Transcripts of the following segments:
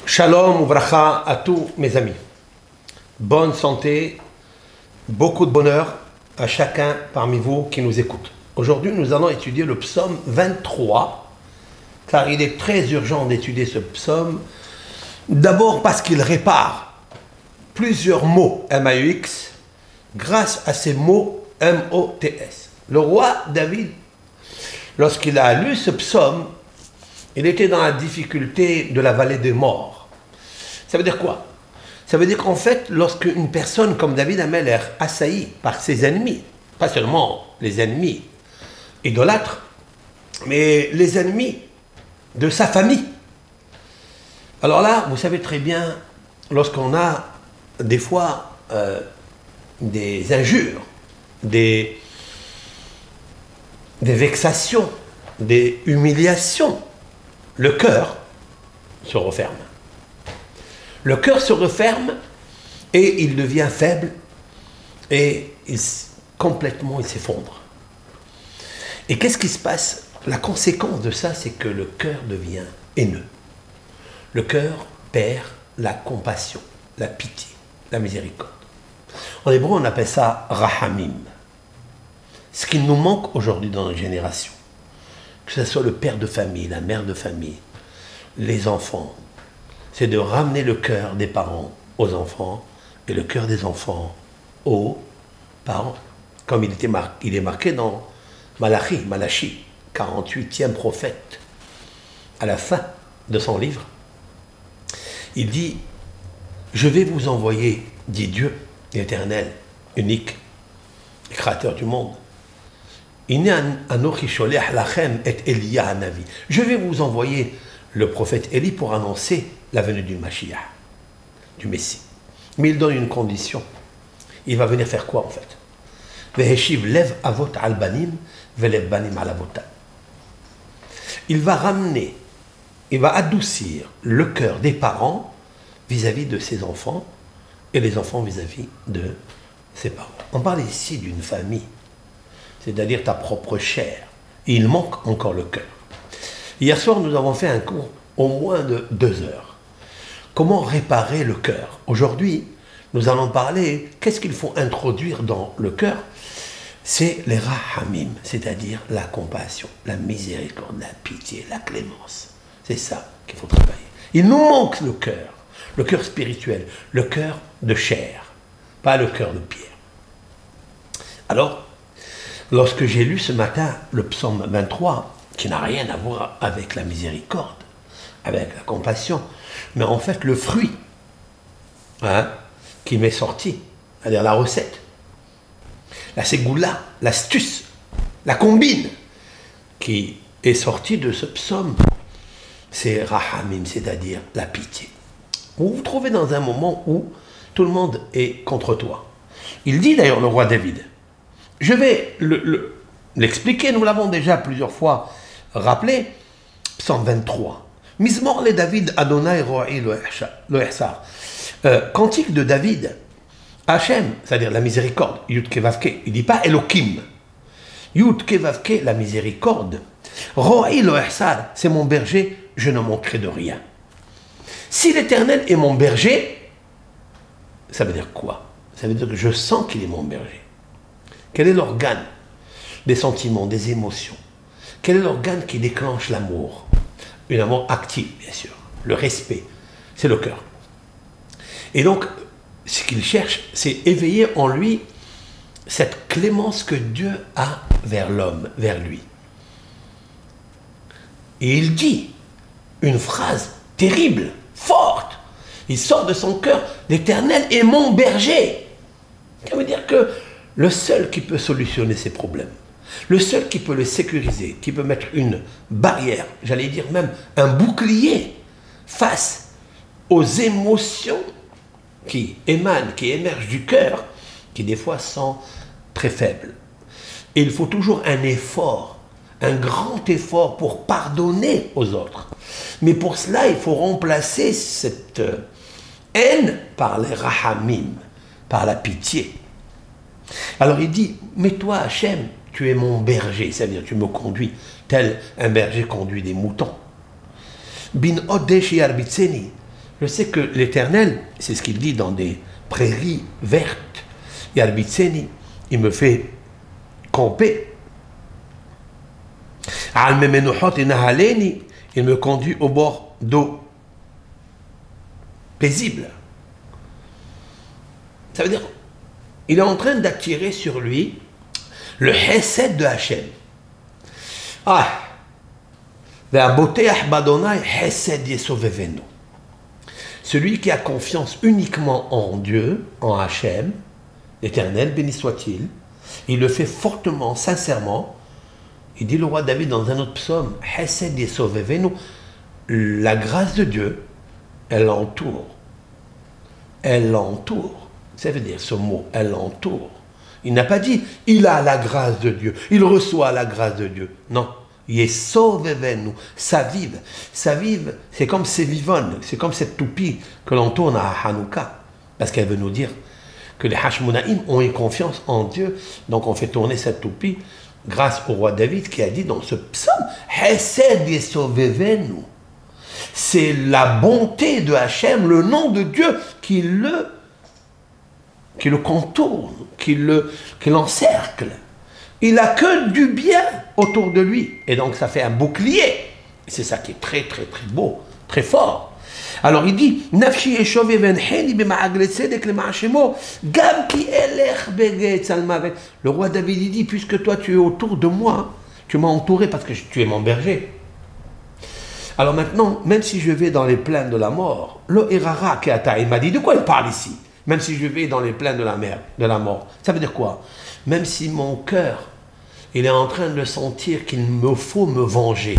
Shalom ou bracha à tous mes amis. Bonne santé, beaucoup de bonheur à chacun parmi vous qui nous écoute. Aujourd'hui, nous allons étudier le psaume 23, car il est très urgent d'étudier ce psaume. D'abord parce qu'il répare plusieurs mots M-A-U-X grâce à ces mots M-O-T-S. Le roi David, lorsqu'il a lu ce psaume, il était dans la difficulté de la vallée des morts. Ça veut dire quoi? Ça veut dire qu'en fait, lorsqu'une personne comme David Ameller est assaillie par ses ennemis, pas seulement les ennemis idolâtres, mais les ennemis de sa famille. Alors là, vous savez très bien, lorsqu'on a des fois des injures, des vexations, des humiliations, le cœur se referme. Le cœur se referme et il devient faible et complètement il s'effondre. Et qu'est-ce qui se passe? La conséquence de ça, c'est que le cœur devient haineux. Le cœur perd la compassion, la pitié, la miséricorde. En hébreu, on appelle ça rahamim. Ce qui nous manque aujourd'hui dans notre génération, que ce soit le père de famille, la mère de famille, les enfants, c'est de ramener le cœur des parents aux enfants et le cœur des enfants aux parents. Comme il est marqué dans Malachi, 48e prophète, à la fin de son livre. Il dit, je vais vous envoyer, dit Dieu, l'éternel, unique, le créateur du monde. Je vais vous envoyer le prophète Élie pour annoncer la venue du Mashiach, du Messie. Mais il donne une condition. Il va venir faire quoi en fait? Il va ramener, il va adoucir le cœur des parents vis-à-vis de ses enfants et les enfants vis-à-vis de ses parents. On parle ici d'une famille, c'est-à-dire ta propre chair. Et il manque encore le cœur. Hier soir, nous avons fait un cours au moins de 2 heures. Comment réparer le cœur? Aujourd'hui, nous allons parler, qu'est-ce qu'il faut introduire dans le cœur? C'est les rahamim, c'est-à-dire la compassion, la miséricorde, la pitié, la clémence. C'est ça qu'il faut travailler. Il nous manque le cœur spirituel, le cœur de chair, pas le cœur de pierre. Alors, lorsque j'ai lu ce matin le psaume 23, qui n'a rien à voir avec la miséricorde, avec la compassion, mais en fait le fruit qui m'est sorti, c'est-à-dire la recette, la ségoula, l'astuce, la combine qui est sortie de ce psaume, c'est rahamim, c'est-à-dire la pitié. Vous vous trouvez dans un moment où tout le monde est contre toi. Il dit d'ailleurs le roi David, je vais l'expliquer, nous l'avons déjà plusieurs fois rappelé, psaume 23. Mismor le David Adonai Ro'i lo Ehsar. Cantique de David, Hachem, c'est-à-dire la miséricorde, Yud Kevavke, il ne dit pas Elohim. Yud Kevavke, la miséricorde. Ro'i lo Ehsar, c'est mon berger, je ne manquerai de rien. Si l'Éternel est mon berger, ça veut dire quoi? Ça veut dire que je sens qu'il est mon berger. Quel est l'organe des sentiments, des émotions? Quel est l'organe qui déclenche l'amour? Une amour active, bien sûr. Le respect, c'est le cœur. Et donc, ce qu'il cherche, c'est éveiller en lui cette clémence que Dieu a vers l'homme, vers lui. Et il dit une phrase terrible, forte. Il sort de son cœur, l'Éternel est mon berger. Ça veut dire que le seul qui peut solutionner ses problèmes, le seul qui peut le sécuriser, qui peut mettre une barrière, j'allais dire même un bouclier face aux émotions qui émanent, qui émergent du cœur, qui des fois sont très faibles. Et il faut toujours un effort, un grand effort pour pardonner aux autres. Mais pour cela, il faut remplacer cette haine par les rahamim, par la pitié. Alors il dit, mais toi Hachem, tu es mon berger, c'est-à-dire tu me conduis, tel un berger conduit des moutons. Bin odesh yarbitseni, Je sais que l'Éternel, c'est ce qu'il dit dans des prairies vertes, Yarbitseni, il me fait camper. Il me conduit au bord d'eau paisible. Ça veut dire, il est en train d'attirer sur lui le Hesed de Hachem. Ah, celui qui a confiance uniquement en Dieu, en Hachem, l'Éternel, béni soit-il, il le fait fortement, sincèrement. Il dit le roi David dans un autre psaume, Hesed yesovevenu, la grâce de Dieu, elle l'entoure. Elle l'entoure. Ça veut dire ce mot, elle l'entoure. Il n'a pas dit, il a la grâce de Dieu, il reçoit la grâce de Dieu. Non. Yesovevenu, sa vive. Sa vive, c'est comme Sévivonne, c'est comme cette toupie que l'on tourne à Hanouka. Parce qu'elle veut nous dire que les Hashmonaïm ont une confiance en Dieu. Donc on fait tourner cette toupie grâce au roi David qui a dit dans ce psaume, Hesed yesovevenu. C'est la bonté de Hachem, le nom de Dieu qui le contourne, qui l'encercle. Il n'a que du bien autour de lui. Et donc ça fait un bouclier. C'est ça qui est très très très beau, très fort. Alors il dit, le roi David il dit, puisque toi tu es autour de moi, tu m'as entouré parce que tu es mon berger. Alors maintenant, même si je vais dans les plaines de la mort, le Erara Keata, il m'a dit, de quoi il parle ici? Même si je vais dans les plaines de la mer, de la mort. Ça veut dire quoi? Même si mon cœur, il est en train de sentir qu'il me faut me venger,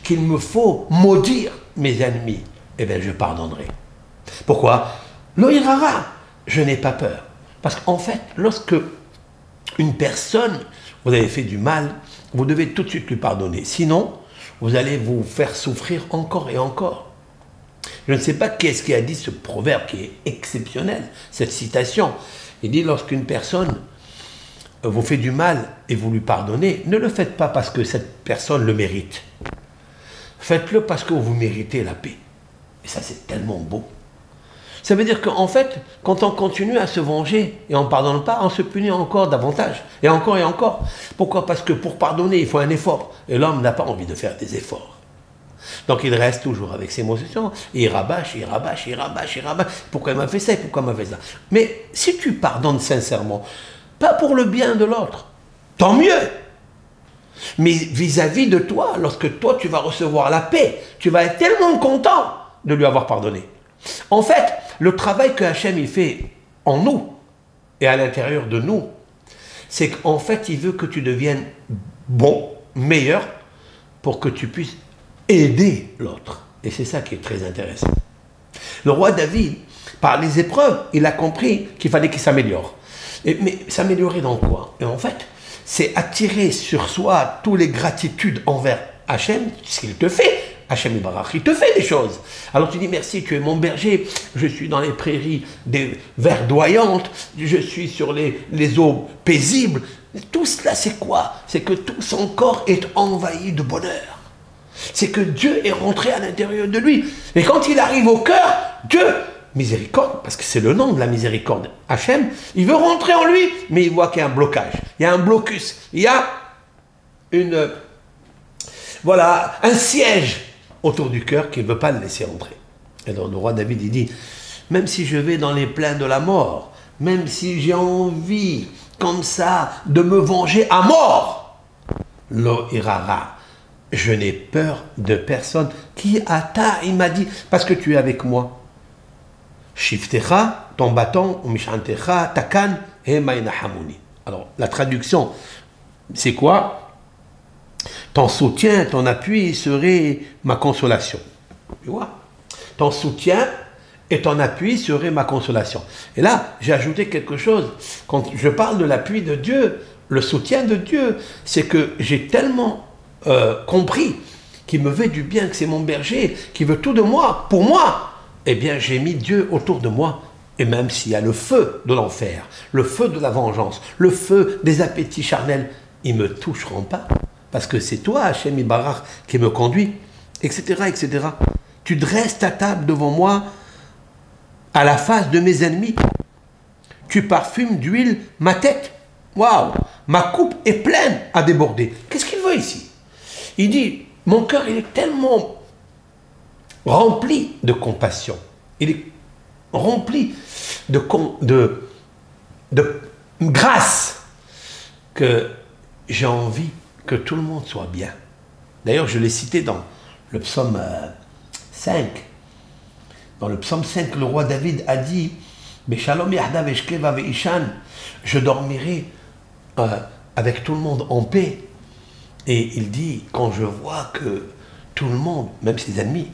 qu'il me faut maudire mes ennemis, eh bien je pardonnerai. Pourquoi? Lo Erara, je n'ai pas peur. Parce qu'en fait, lorsque une personne, vous avez fait du mal, vous devez tout de suite lui pardonner. Sinon, vous allez vous faire souffrir encore et encore. Je ne sais pas qui est-ce qui a dit ce proverbe qui est exceptionnel, cette citation. Il dit, lorsqu'une personne vous fait du mal et vous lui pardonnez, ne le faites pas parce que cette personne le mérite. Faites-le parce que vous méritez la paix. Et ça, c'est tellement beau. Ça veut dire qu'en fait, quand on continue à se venger et on ne pardonne pas, on se punit encore davantage. Et encore et encore. Pourquoi? Parce que pour pardonner, il faut un effort. Et l'homme n'a pas envie de faire des efforts. Donc il reste toujours avec ses émotions. Et il rabâche, il rabâche, il rabâche, il rabâche. Pourquoi il m'a fait ça et pourquoi il m'a fait ça? Mais si tu pardonnes sincèrement, pas pour le bien de l'autre, tant mieux. Mais vis-à-vis de toi, lorsque toi tu vas recevoir la paix, tu vas être tellement content de lui avoir pardonné. En fait, le travail que Hachem il fait en nous et à l'intérieur de nous, c'est qu'en fait, il veut que tu deviennes bon, meilleur, pour que tu puisses aider l'autre. Et c'est ça qui est très intéressant. Le roi David, par les épreuves, il a compris qu'il fallait qu'il s'améliore. Mais s'améliorer dans quoi? Et en fait, c'est attirer sur soi toutes les gratitudes envers Hachem, ce qu'il te fait. Hachem Ibarach, il te fait des choses. Alors tu dis merci, tu es mon berger, je suis dans les prairies verdoyantes, je suis sur les eaux paisibles. Tout cela c'est quoi? C'est que tout son corps est envahi de bonheur. C'est que Dieu est rentré à l'intérieur de lui. Et quand il arrive au cœur, Dieu, miséricorde, parce que c'est le nom de la miséricorde, Hachem, il veut rentrer en lui, mais il voit qu'il y a un blocage, il y a un blocus, il y a un siège autour du cœur qui ne veut pas le laisser entrer. Et donc le roi David, il dit, même si je vais dans les plaines de la mort, même si j'ai envie, comme ça, de me venger à mort, lo irara, je n'ai peur de personne. Qui ata, il m'a dit, parce que tu es avec moi. Shiftecha, ton bâton, ou mishantecha, takan, et maïnahamuni. Alors, la traduction, c'est quoi? Ton soutien, ton appui serait ma consolation. Tu vois? Ton soutien et ton appui serait ma consolation. Et là, j'ai ajouté quelque chose. Quand je parle de l'appui de Dieu, le soutien de Dieu, c'est que j'ai tellement compris qu'il me veut du bien, que c'est mon berger, qui veut tout de moi, pour moi. Eh bien, j'ai mis Dieu autour de moi. Et même s'il y a le feu de l'enfer, le feu de la vengeance, le feu des appétits charnels, ils ne me toucheront pas. Parce que c'est toi, Hachem Ibarach, qui me conduit, etc., etc. Tu dresses ta table devant moi à la face de mes ennemis. Tu parfumes d'huile ma tête. Waouh! Ma coupe est pleine à déborder. Qu'est-ce qu'il veut ici? Il dit, mon cœur, il est tellement rempli de compassion. Il est rempli de grâce que j'ai envie que tout le monde soit bien. D'ailleurs, je l'ai cité dans le psaume 5. Dans le psaume 5, le roi David a dit « Beshalom yahda veshkeva veishan » je dormirai avec tout le monde en paix. Et il dit, quand je vois que tout le monde, même ses ennemis,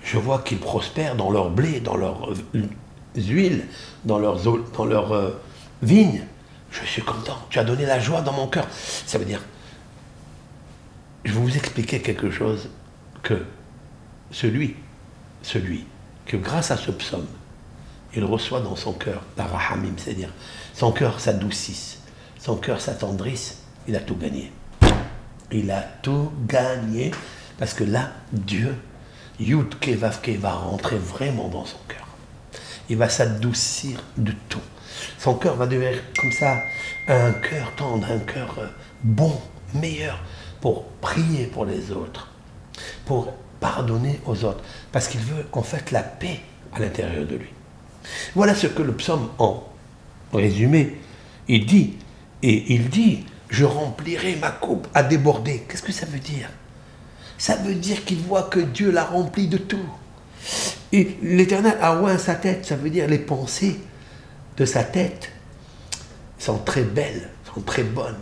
je vois qu'ils prospèrent dans leur blé, dans leurs huiles, dans leurs vignes, je suis content. Tu as donné la joie dans mon cœur. Ça veut dire, je vais vous expliquer quelque chose que celui que grâce à ce psaume, il reçoit dans son cœur la rahamim, c'est-à-dire son cœur s'adoucisse, son cœur s'attendrisse, il a tout gagné. Il a tout gagné parce que là, Dieu, Yud Kevavke, va rentrer vraiment dans son cœur. Il va s'adoucir de tout. Son cœur va devenir comme ça un cœur tendre, un cœur bon, meilleur pour prier pour les autres, pour pardonner aux autres, parce qu'il veut en fait la paix à l'intérieur de lui. Voilà ce que le psaume, en résumé, il dit. Et il dit, je remplirai ma coupe à déborder. Qu'est-ce que ça veut dire? Ça veut dire qu'il voit que Dieu l'a rempli de tout. Et l'Éternel a oint sa tête, ça veut dire les pensées de sa tête sont très belles, sont très bonnes.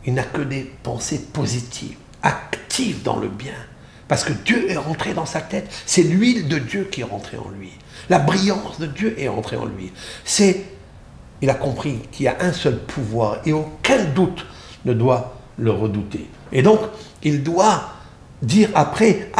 Il n'a que des pensées positives, actives dans le bien. Parce que Dieu est rentré dans sa tête. C'est l'huile de Dieu qui est rentrée en lui. La brillance de Dieu est rentrée en lui. Il a compris qu'il y a un seul pouvoir et aucun doute ne doit le redouter. Et donc, il doit dire après,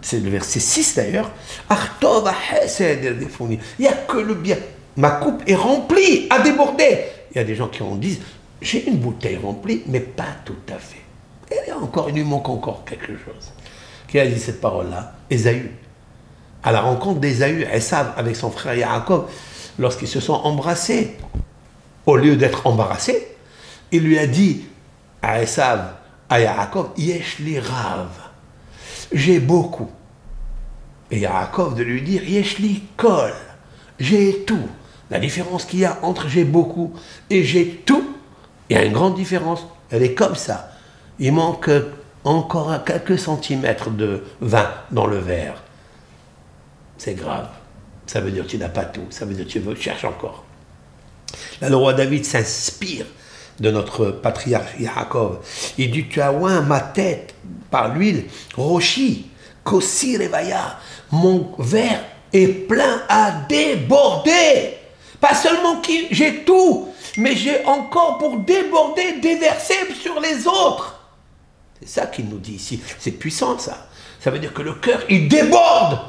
c'est le verset 6 d'ailleurs, il n'y a que le bien. Ma coupe est remplie, à déborder. Il y a des gens qui en disent, j'ai une bouteille remplie, mais pas tout à fait. Il lui manque encore quelque chose. Qui a dit cette parole-là? Ésaü. À la rencontre d'Ésaü, Esav avec son frère Yaakov, lorsqu'ils se sont embrassés, au lieu d'être embarrassés, il lui a dit à Esav, à Yaakov, Yesh li rav, j'ai beaucoup. Et Yaakov de lui dire, Yesh li kol, j'ai tout. La différence qu'il y a entre j'ai beaucoup et j'ai tout, il y a une grande différence. Elle est comme ça. Il manque encore quelques centimètres de vin dans le verre. C'est grave. Ça veut dire que tu n'as pas tout. Ça veut dire que tu cherches encore. Là, le roi David s'inspire de notre patriarche Yaakov. Il dit, tu as oint ma tête par l'huile, Roshi, Kossi Revaya, mon verre est plein à déborder. Pas seulement que j'ai tout, mais j'ai encore pour déborder, déverser sur les autres. C'est ça qu'il nous dit ici. C'est puissant ça. Ça veut dire que le cœur, il déborde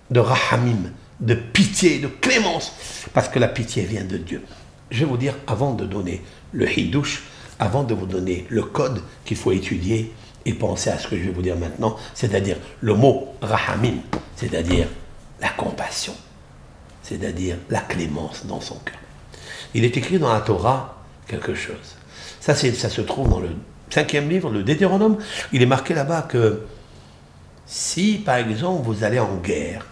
de rahamim, de pitié, de clémence, parce que la pitié vient de Dieu. Je vais vous dire, avant de donner le hidouche, avant de vous donner le code qu'il faut étudier et penser à ce que je vais vous dire maintenant, c'est-à-dire le mot rahamim, c'est-à-dire la compassion, c'est-à-dire la clémence dans son cœur. Il est écrit dans la Torah quelque chose. Ça se trouve dans le 5e livre, le Deutéronome. Il est marqué là-bas que si, par exemple, vous allez en guerre,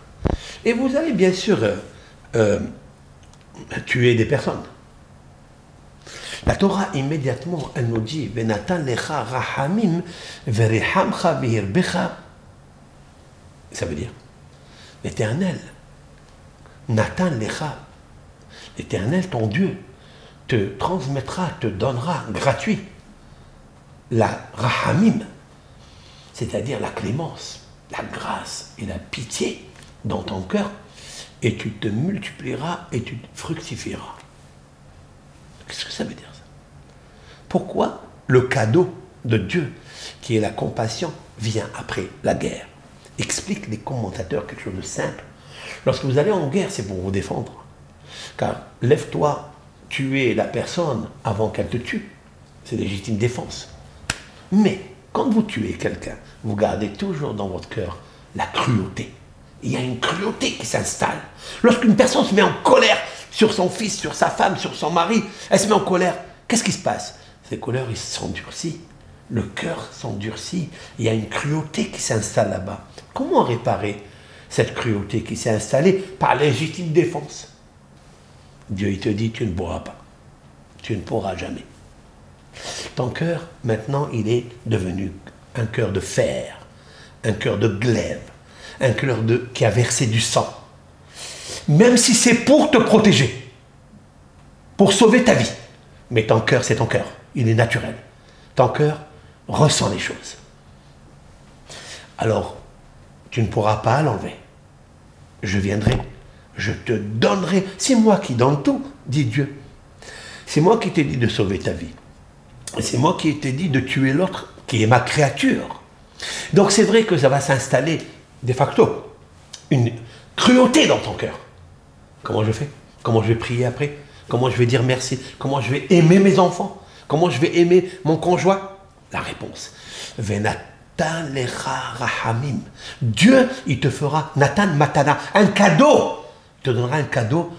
et vous allez bien sûr tuer des personnes, la Torah immédiatement, elle nous dit Venatan lecha rahamim verehamcha vehirbecha. Ça veut dire l'Éternel, Nathan lecha, l'Éternel, ton Dieu, te transmettra, te donnera gratuit la rahamim, c'est-à-dire la clémence, la grâce et la pitié dans ton cœur, et tu te multiplieras et tu fructifieras. Qu'est-ce que ça veut dire ça? Pourquoi le cadeau de Dieu, qui est la compassion, vient après la guerre? Explique les commentateurs quelque chose de simple. Lorsque vous allez en guerre, c'est pour vous défendre. Car lève-toi, tuer la personne avant qu'elle te tue, c'est légitime défense. Mais quand vous tuez quelqu'un, vous gardez toujours dans votre cœur la cruauté. il y a une cruauté qui s'installe. Lorsqu'une personne se met en colère sur son fils, sur sa femme, sur son mari, elle se met en colère, qu'est-ce qui se passe? Ces colères, ils s'endurcissent. Le cœur s'endurcit. Il y a une cruauté qui s'installe là-bas. Comment réparer cette cruauté qui s'est installée par légitime défense? Dieu, il te dit, tu ne pourras pas. Tu ne pourras jamais. Ton cœur, maintenant, il est devenu un cœur de fer, un cœur de glaive, un cœur qui a versé du sang. Même si c'est pour te protéger, pour sauver ta vie. Mais ton cœur, c'est ton cœur. Il est naturel. Ton cœur ressent les choses. Alors, tu ne pourras pas l'enlever. Je viendrai, je te donnerai. C'est moi qui donne tout, dit Dieu. C'est moi qui t'ai dit de sauver ta vie. Et c'est moi qui t'ai dit de tuer l'autre, qui est ma créature. Donc c'est vrai que ça va s'installer, de facto, une cruauté dans ton cœur. Comment je fais? Comment je vais prier après? Comment je vais dire merci? Comment je vais aimer mes enfants? Comment je vais aimer mon conjoint? La réponse. Venatan lecha rahamim. Dieu, il te fera Natan matana, un cadeau. Il te donnera un cadeau,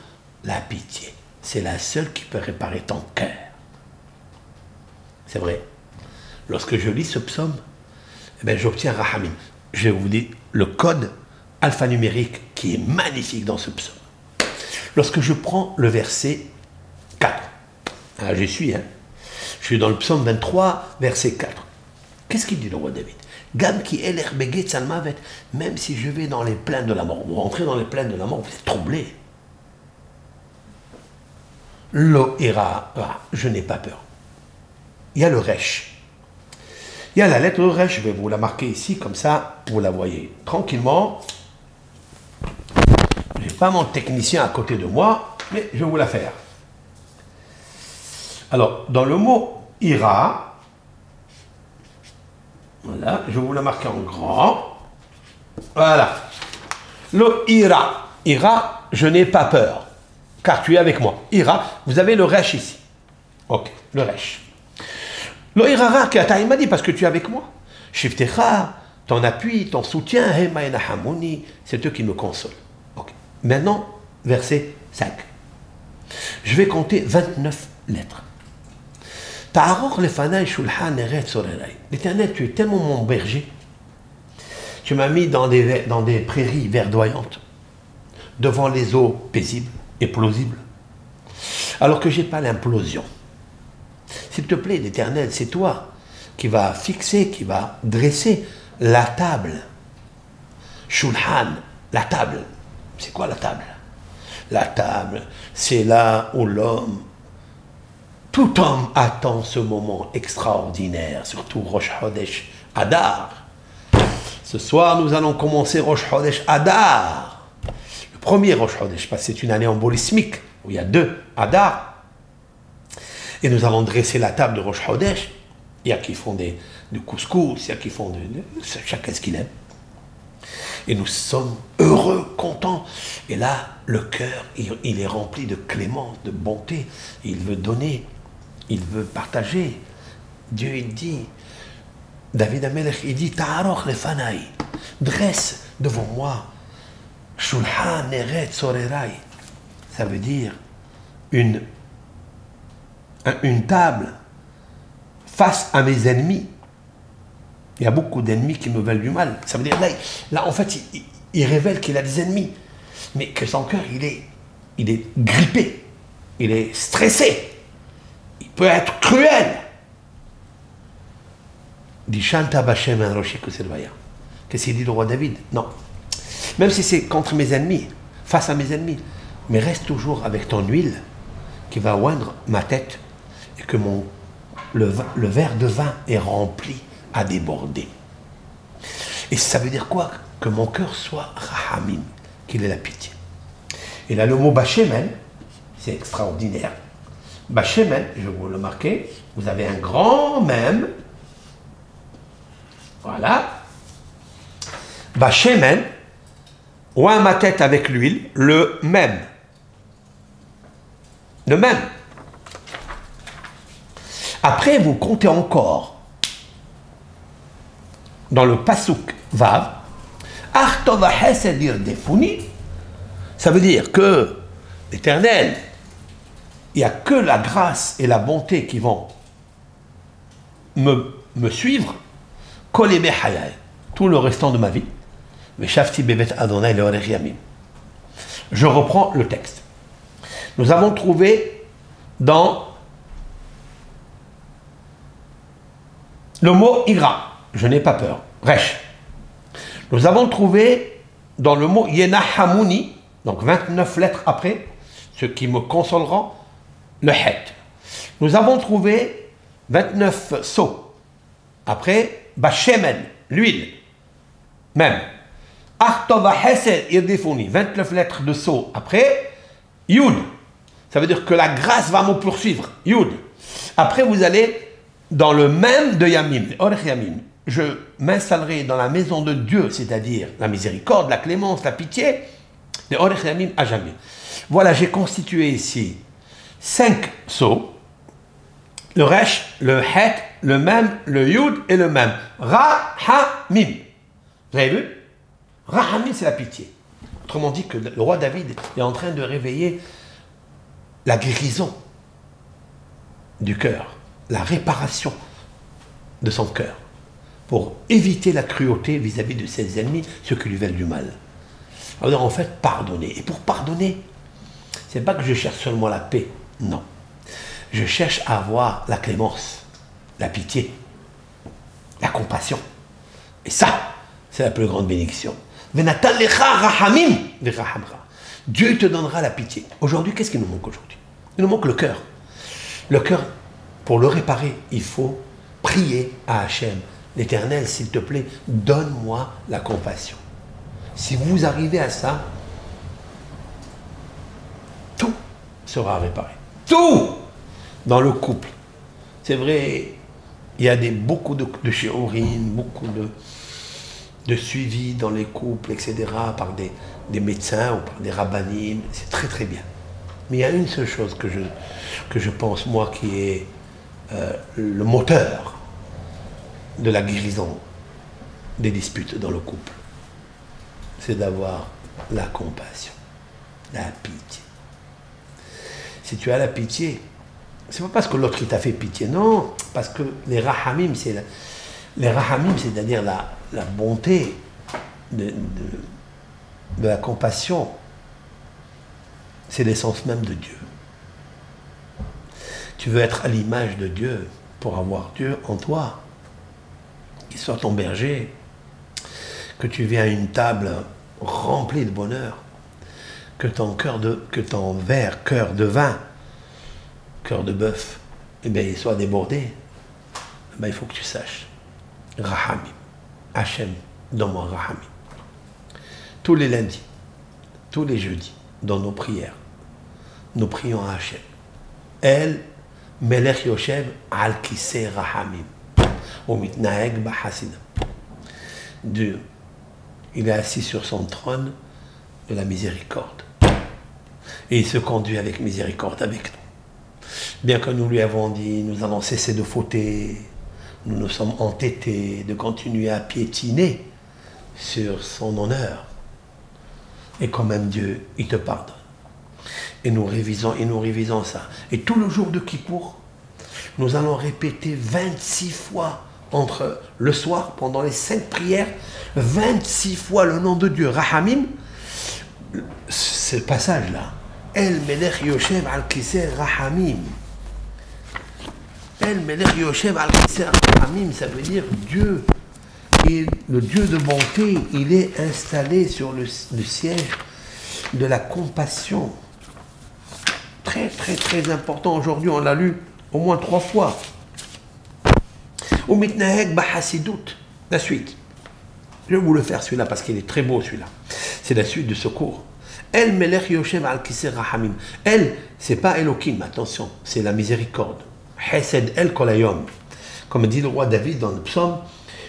la pitié. C'est la seule qui peut réparer ton cœur. C'est vrai. Lorsque je lis ce psaume, eh bien, j'obtiens rahamim. Je vais vous dire le code alphanumérique qui est magnifique dans ce psaume. Lorsque je prends le verset 4, ah, j'y suis, hein. Je suis dans le psaume 23, verset 4. Qu'est-ce qu'il dit le roi David? Gam ki eler beget salmavet, même si je vais dans les plaines de la mort, vous rentrez dans les plaines de la mort, vous êtes troublé. Lo ira, je n'ai pas peur. Il y a le resh. Il y a la lettre resh, je vais vous la marquer ici, comme ça, vous la voyez tranquillement. Je n'ai pas mon technicien à côté de moi, mais je vais vous la faire. Alors, dans le mot ira, voilà, je vais vous la marquer en grand. Voilà. Le ira. Ira, je n'ai pas peur, car tu es avec moi. Ira, vous avez le resh ici. Ok, le resh. Le ira, il m'a dit, parce que tu es avec moi. Shiftecha, ton appui, ton soutien, c'est eux qui me consolent. Ok. Maintenant, verset 5. Je vais compter 29 lettres. L'Éternel, tu es tellement mon berger. Tu m'as mis dans des prairies verdoyantes, devant les eaux paisibles et plausibles, alors que je n'ai pas l'implosion. S'il te plaît, l'Éternel, c'est toi qui va fixer, qui va dresser la table. Shulhan, la table. C'est quoi la table? La table, c'est là où tout homme attend ce moment extraordinaire, surtout Rosh Chodesh Adar. Ce soir, nous allons commencer Rosh Chodesh Adar. Le premier Rosh Chodesh, parce que c'est une année embolismique, où il y a 2 Adar. Et nous allons dresser la table de Rosh Chodesh. Il y a qui font du couscous, il y a qui font chacun ce qu'il aime. Et nous sommes heureux, contents. Et là, le cœur, il est rempli de clémence, de bonté. Il veut donner, il veut partager. Dieu, il dit, David Amelech, il dit, Ta'aroch lefanai, dresse devant moi, Shulhan eret sorerai. Ça veut dire une table face à mes ennemis. Il y a beaucoup d'ennemis qui me veulent du mal. Ça veut dire, là en fait, il révèle qu'il a des ennemis. Mais que son cœur, il est grippé. Il est stressé. Il peut être cruel. Dit Shanta Bachem un rocher que c'est le vaillant. Qu'est-ce qu'il dit le roi David? Non. Même si c'est contre mes ennemis, face à mes ennemis, mais reste toujours avec ton huile qui va oindre ma tête et que le verre de vin est rempli à déborder. Et ça veut dire quoi? Que mon cœur soit rahamim, qu'il ait la pitié. Et là, le mot Bachemen, c'est extraordinaire. Bachemen, je vais vous le marquer, vous avez un grand même. Voilà. Bachemen, oint ma tête avec l'huile, le même. Le même. Après, vous comptez encore dans le Pasuk Vav, Artova Hesed Irdefuni, ça veut dire que l'Éternel, il n'y a que la grâce et la bonté qui vont me suivre, Kolebe Hayai, tout le restant de ma vie. Shafti Bebet Adonai Leorech Yamim. Je reprends le texte. Nous avons trouvé dans le mot Ira, je n'ai pas peur, Resh. Nous avons trouvé dans le mot Yenahamuni, donc 29 lettres après, ce qui me consoleront, le Het. Nous avons trouvé 29 seaux. Après, Bashemen, l'huile, même. Artova Hesed Irdefuni, 29 lettres de seaux. Après, Yud. Ça veut dire que la grâce va me poursuivre. Yud. Après, vous allez dans le même de Yamim, Orech Yamim. Je m'installerai dans la maison de Dieu, c'est-à-dire la miséricorde, la clémence, la pitié, de Orech Yamim à jamais. Voilà, j'ai constitué ici 5 sceaux. Le Resh, le Het, le Mem, le Yud et le Mem. Rahamim. Vous avez vu? Rahamim, c'est la pitié. Autrement dit que le roi David est en train de réveiller la guérison du cœur, la réparation de son cœur, pour éviter la cruauté vis-à-vis de ses ennemis, ceux qui lui veulent du mal. Alors en fait, pardonner. Et pour pardonner, c'est pas que je cherche seulement la paix, non. Je cherche à avoir la clémence, la pitié, la compassion. Et ça, c'est la plus grande bénédiction. Dieu te donnera la pitié. Aujourd'hui, qu'est-ce qui nous manque aujourd'hui? Il nous manque le cœur. Le cœur, pour le réparer, il faut prier à Hachem. L'Éternel, s'il te plaît, donne-moi la compassion. Si vous arrivez à ça, tout sera réparé. Tout dans le couple. C'est vrai, il y a beaucoup de shiurim, beaucoup de suivi dans les couples, etc., par des médecins ou par des rabbanim. C'est très très bien. Mais il y a une seule chose que je pense, moi, qui est le moteur de la guérison des disputes dans le couple. C'est d'avoir la compassion, la pitié. Si tu as la pitié, c'est pas parce que l'autre il t'a fait pitié, non, parce que les rahamim, c'est-à-dire la bonté de la compassion, c'est l'essence même de Dieu. Tu veux être à l'image de Dieu pour avoir Dieu en toi, qu'il soit ton berger, que tu viens à une table remplie de bonheur, que ton verre, cœur de vin, cœur de bœuf, eh bien, il soit débordé. Eh bien, il faut que tu saches. Rahamim. Hachem, donne-moi Rahamim. Tous les lundis, tous les jeudis, dans nos prières, nous prions à Hachem. El Melech Yoshev al Kisei Rahamim. Umitnaeg Bahasina. Dieu, il est assis sur son trône de la miséricorde. Et il se conduit avec miséricorde avec nous. Bien que nous lui avons dit, nous allons cesser de fauter, nous nous sommes entêtés de continuer à piétiner sur son honneur. Et quand même Dieu, il te pardonne. Et nous révisons ça. Et tout le jour de Kippour, nous allons répéter 26 fois entre le soir, pendant les 5 prières, 26 fois le nom de Dieu. Rahamim, ce passage-là. El Melech Yoshev al Kisei Rahamim. El Melech Yoshev al Kisei Rahamim, ça veut dire Dieu. Et le Dieu de bonté, il est installé sur le siège de la compassion. Très, très, très important. Aujourd'hui, on l'a lu au moins 3 fois. Umitnaeg Bahasidut. La suite. Je vais vous le faire celui-là parce qu'il est très beau celui-là. C'est la suite de ce cours. El Melech Yoshev al Kisei Rahamim. El, c'est pas Elohim, attention, c'est la miséricorde. Hesed El Kolayom. Comme dit le roi David dans le psaume,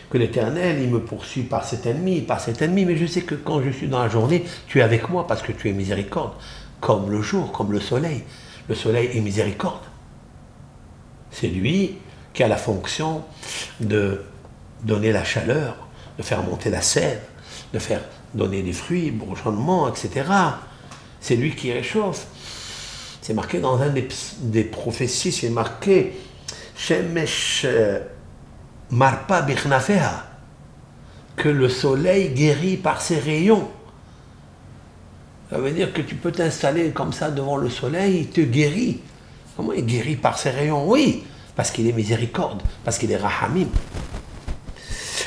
que l'Éternel, il me poursuit par cet ennemi, mais je sais que quand je suis dans la journée, tu es avec moi parce que tu es miséricorde. Comme le jour, comme le soleil. Le soleil est miséricorde. C'est lui qui a la fonction de donner la chaleur, de faire monter la sève, de faire donner des fruits, bourgeonnement, etc. C'est lui qui réchauffe. C'est marqué dans un des prophéties, c'est marqué Shemesh Marpa Bichnafeha, que le soleil guérit par ses rayons. Ça veut dire que tu peux t'installer comme ça devant le soleil, il te guérit. Comment il guérit par ses rayons? Oui, parce qu'il est miséricorde, parce qu'il est rahamim.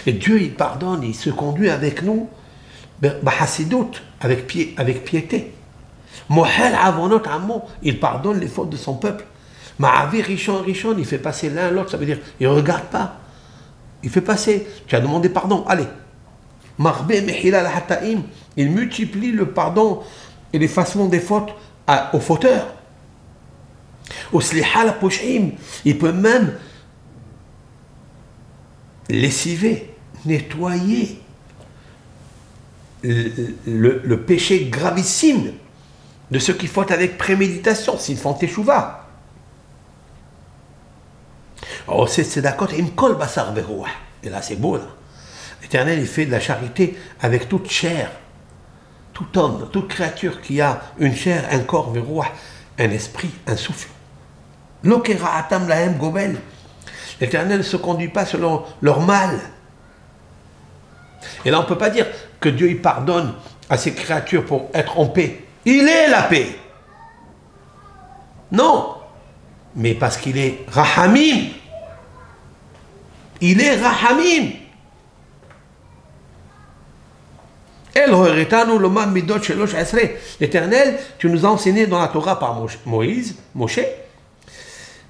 Et Dieu, il pardonne, il se conduit avec nous, avec piété. Mohel avonot amon, il pardonne les fautes de son peuple. Ma'avi richon, il fait passer l'un l'autre, ça veut dire, il ne regarde pas. Il fait passer, tu as demandé pardon, allez. Marbe mehilal hataim, il multiplie le pardon et l'effacement des fautes aux fauteurs. Au slihal poshim, il peut même lessiver, nettoyer le péché gravissime de ceux qui font avec préméditation, s'ils font teshuva. Oh, c'est d'accord, imkol basar verouah. Et là, c'est beau, là. L'Éternel, il fait de la charité avec toute chair, tout homme, toute créature qui a une chair, un corps, verouah, un esprit, un souffle. L'okera atam lahem gobel. L'Éternel ne se conduit pas selon leur mal. Et là, on ne peut pas dire que Dieu il pardonne à ses créatures pour être en paix. Il est la paix. Non. Mais parce qu'il est rahamim. Il est rahamim. L'Éternel, tu nous as enseigné dans la Torah par Moshe,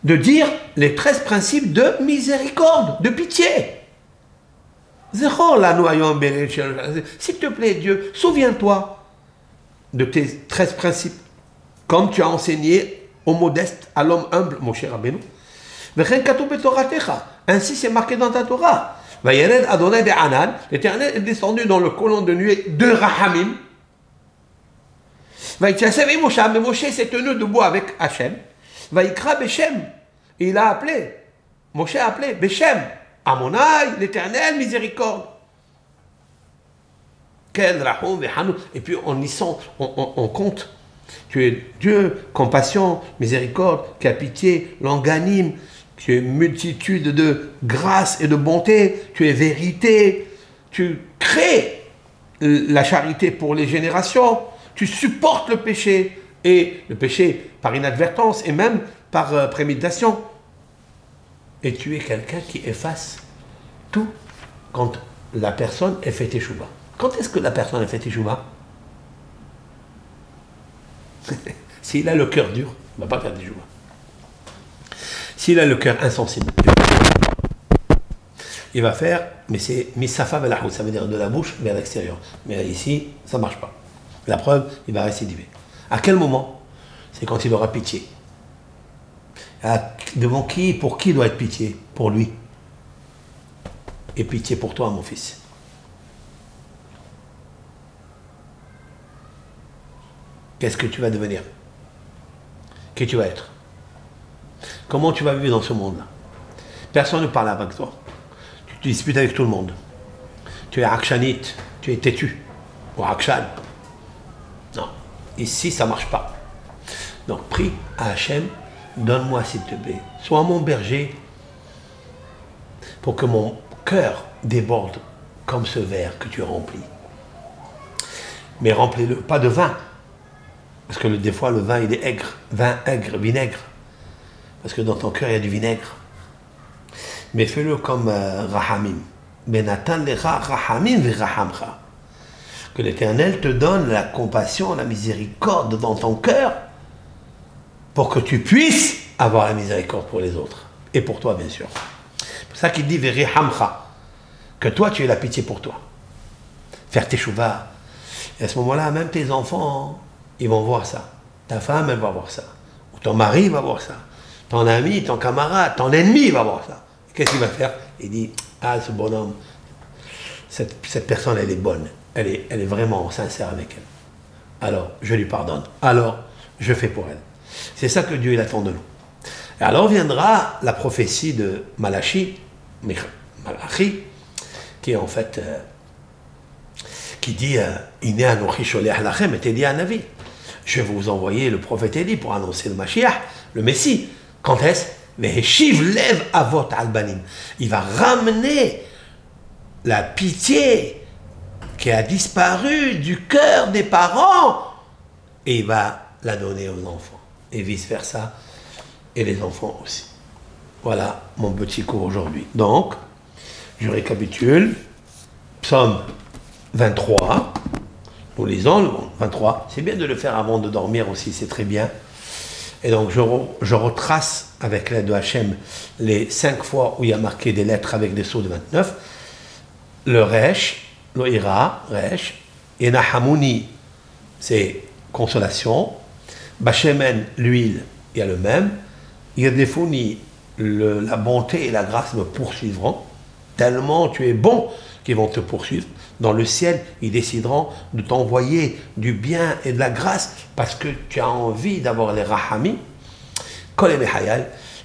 de dire les 13 principes de miséricorde, de pitié. S'il te plaît, Dieu, souviens-toi de tes 13 principes, comme tu as enseigné au modeste, à l'homme humble, Moshe Rabbeinu. Ainsi c'est marqué dans ta Torah. L'Éternel est descendu dans le colonne de nuée de Rahamim. Mais Moshe s'est tenu debout avec Hachem. Et il a appelé, Moshe a appelé Beshem, Amonai, l'Éternel, miséricorde. Et puis on compte. Tu es Dieu, compassion, miséricorde, qui a pitié, longanime. Tu es multitude de grâce et de bonté. Tu es vérité. Tu crées la charité pour les générations. Tu supportes le péché. Et le péché par inadvertance et même par préméditation. Et tu es quelqu'un qui efface tout quand la personne est fait teshuva. Quand est-ce que la personne est fait teshuva? S'il a le cœur dur, il ne va pas faire teshuva. S'il a le cœur insensible, il va faire, mais c'est misafa velahou, ça veut dire de la bouche vers l'extérieur. Mais ici, ça ne marche pas. La preuve, il va récidiver. À quel moment? C'est quand il aura pitié. Devant qui, pour qui doit être pitié? Pour lui. Et pitié pour toi, mon fils. Qu'est-ce que tu vas devenir? Qui tu vas être? Comment tu vas vivre dans ce monde-là? Personne ne parle avec toi. Tu te disputes avec tout le monde. Tu es akshanite, tu es têtu. Ou akshan. Non. Ici, ça ne marche pas. Donc, prie à Hachem, donne-moi s'il te plaît. Sois mon berger pour que mon cœur déborde comme ce verre que tu remplis. Mais remplis-le, pas de vin. Parce que des fois, le vin, il est aigre. Vin aigre, vinaigre. Parce que dans ton cœur, il y a du vinaigre. Mais fais-le comme Rahamim. Benatan lecha Rahamim v'Rahamcha. Que l'Éternel te donne la compassion, la miséricorde dans ton cœur pour que tu puisses avoir la miséricorde pour les autres. Et pour toi, bien sûr. C'est pour ça qu'il dit v'Rahamcha. Que toi, tu aies la pitié pour toi. Faire teshuva. Et à ce moment-là, même tes enfants, ils vont voir ça. Ta femme, elle va voir ça. Ou ton mari va voir ça. Ton ami, ton camarade, ton ennemi va voir ça. Qu'est-ce qu'il va faire? Il dit, ah, ce bonhomme, cette personne, elle est bonne. Elle est vraiment sincère avec elle. Alors, je lui pardonne. Alors, je fais pour elle. C'est ça que Dieu, il attend de nous. Et alors viendra la prophétie de Malachi, qui est en fait... qui dit Iné anochi sholeach lachem et Eli hanavi. Je vais vous envoyer le prophète Élie pour annoncer le Mashiach, le Messie. Quand est-ce? Veheshiv lev avot albanim. Il va ramener la pitié qui a disparu du cœur des parents et il va la donner aux enfants. Et vice-versa, et les enfants aussi. Voilà mon petit cours aujourd'hui. Donc, je récapitule. Psaume 23. Nous lisons le 23. C'est bien de le faire avant de dormir aussi, c'est très bien. Et donc, je retrace avec l'aide de Hachem les 5 fois où il y a marqué des lettres avec des sceaux de 29. Le Resh, le Ira, Resh. Et Nahamuni, c'est consolation. Bachemen, l'huile, il y a le même. Yedefuni, la bonté et la grâce me poursuivront. Tellement tu es bon qu'ils vont te poursuivre. Dans le ciel, ils décideront de t'envoyer du bien et de la grâce parce que tu as envie d'avoir les rahamim.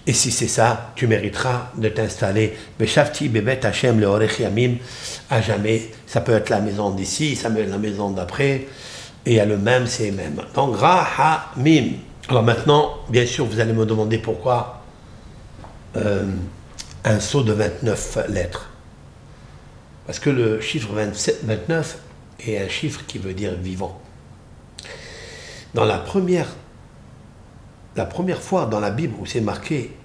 Et si c'est ça, tu mériteras de t'installer. Beshavti bebet Hashem leorech yamim, à jamais. Ça peut être la maison d'ici, ça peut être la maison d'après. Et il y a le même, c'est même. Donc, rahamim. Alors maintenant, bien sûr, vous allez me demander pourquoi un sceau de 29 lettres. Parce que le chiffre 29 est un chiffre qui veut dire vivant. Dans la première fois dans la Bible où c'est marqué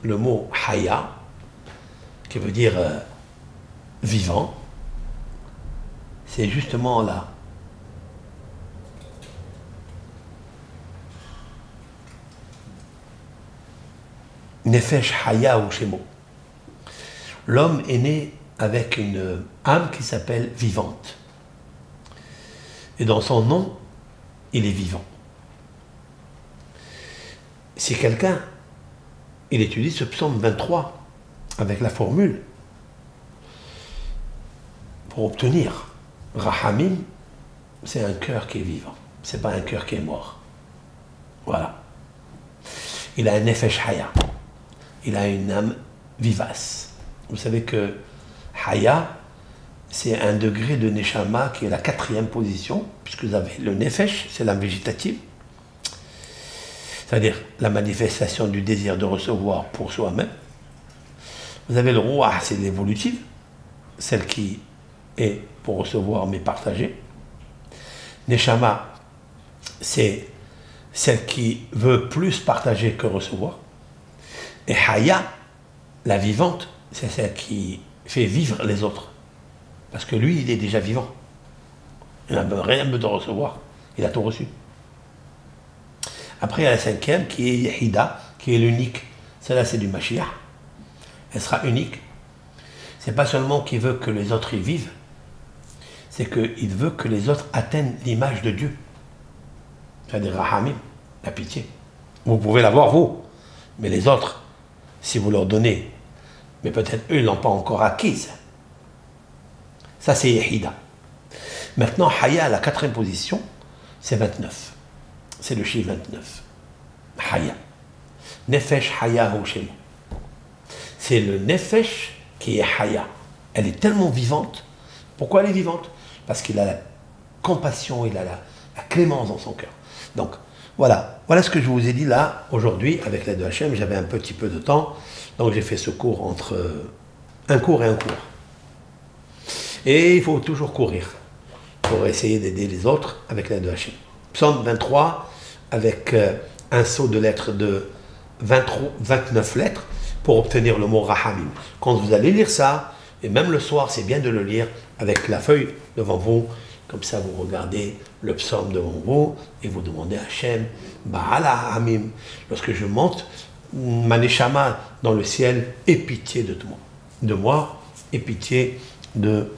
le mot Haya, qui veut dire vivant, c'est justement là. Nefesh Haya ou Shemo. L'homme est né avec une âme qui s'appelle vivante. Et dans son nom, il est vivant. Si quelqu'un, il étudie ce psaume 23 avec la formule pour obtenir Rahamim, c'est un cœur qui est vivant. C'est pas un cœur qui est mort. Voilà. Il a un Nefesh Haya. Il a une âme vivace. Vous savez que Haya, c'est un degré de Neshama qui est la 4e position, puisque vous avez le Nefesh, c'est l'âme végétative, c'est-à-dire la manifestation du désir de recevoir pour soi-même. Vous avez le Ruach, c'est l'évolutive, celle qui est pour recevoir mais partager. Neshama, c'est celle qui veut plus partager que recevoir. Et Haya, la vivante, c'est celle qui fait vivre les autres. Parce que lui, il est déjà vivant. Il n'a rien besoin de recevoir. Il a tout reçu. Après, il y a la 5e qui est Yehida, qui est l'unique. Celle-là, c'est du Mashiach. Elle sera unique. C'est pas seulement qu'il veut que les autres y vivent, c'est qu'il veut que les autres atteignent l'image de Dieu. C'est-à-dire Rahamim, la pitié. Vous pouvez l'avoir, vous. Mais les autres, si vous leur donnez, mais peut-être eux, ils ne l'ont pas encore acquise. Ça, c'est Yehida. Maintenant, Haya, la 4e position, c'est 29. C'est le chiffre 29. Haya. Nefesh Haya Hoshemo. C'est le Nefesh qui est Haya. Elle est tellement vivante. Pourquoi elle est vivante? Parce qu'il a la compassion, il a la clémence dans son cœur. Donc, voilà ce que je vous ai dit là, aujourd'hui, avec l'aide de Hachem. J'avais un petit peu de temps, donc j'ai fait ce cours entre un cours et un cours. Et il faut toujours courir pour essayer d'aider les autres avec l'aide de Hachem. Psaume 23, avec un sceau de lettres de 29 lettres pour obtenir le mot Rahamim. Quand vous allez lire ça, et même le soir, c'est bien de le lire avec la feuille devant vous. Comme ça, vous regardez le psaume devant vous et vous demandez à Hachem, Ba'ala Hamim, lorsque je monte, ma neshama dans le ciel, aie pitié de moi, aie pitié de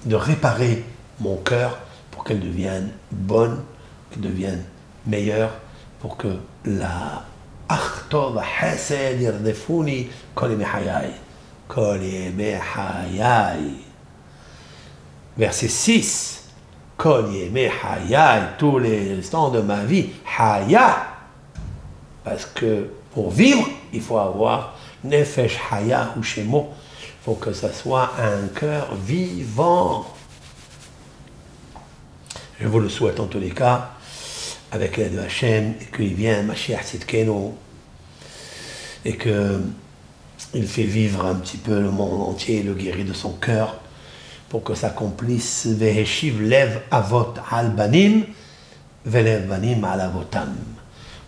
réparer mon cœur pour qu'elle devienne bonne, qu'elle devienne meilleure, pour que la Achtov Hesed Yardefuni Kol Yemei Hayai. Kol Yemei Hayai. Verset 6. Kol Yemei Hayai. Tous les instants de ma vie. Haya. Parce que pour vivre, il faut avoir Nefesh Haya ou Shemo. Il faut que ça soit un cœur vivant. Je vous le souhaite en tous les cas, avec l'aide de Hachem, et qu'il vienne, Mashiach Tzidkenu, et qu'il fait vivre un petit peu le monde entier, le guérit de son cœur, pour que s'accomplisse Veheshiv lev avot al banim, velev banim al avotam.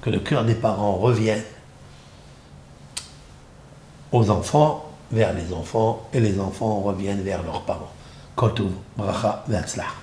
Que le cœur des parents revienne aux enfants, vers les enfants, et les enfants reviennent vers leurs parents. Kol tov, bracha ve'atzlach.